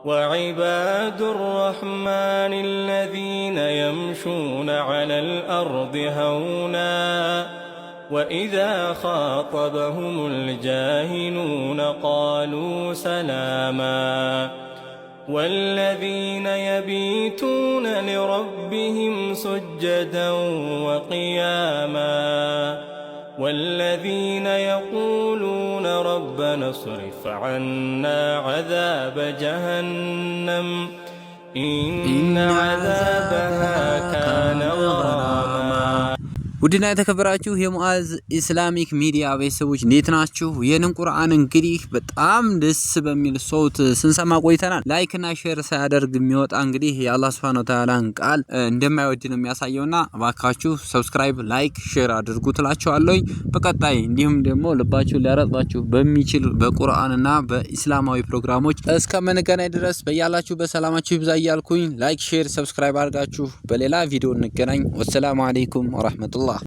وعباد الرحمن الذين يمشون على الأرض هونا وإذا خاطبهم الجاهلون قالوا سلاما والذين يبيتون لربهم سجدا وقياما والذين يقولون ربنا اصرف عنا عذاب جهنم إن عذابها كان غراما ውድና የተከበራችሁ የሙአዝ ኢስላሚክ ሚዲያ ቤተሰቦች እንዴት ናችሁ? የነን ቁርአን እንግዲህ በጣም ደስ በሚል ሶት ስንሰማ ቆይተናል። ላይክ እና ሼር ሳያደርግ የሚወጣ እንግዲህ የአላህ Subhanahu Wa Ta'ala ቃል እንደማይወድ ነው የሚያሳየውና እባካችሁ ሰብስክራይብ፣ ላይክ፣ ሼር አድርጉ ትላችኋለሁ። በቀጣይ እንዲሁም ደግሞ ልባችሁ ሊያረጥባችሁ በሚችል በቁርአንና በእስላማዊ ፕሮግራሞች እስከምንገናኝ ድረስ በያላችሁ በሰላማችሁ ይብዛ እያልኩኝ ላይክ፣ ሼር፣ ሰብስክራይብ አድርጋችሁ በሌላ ቪዲዮ እንገናኝ። ወሰላሙ አለይኩም ወራህመቱላህ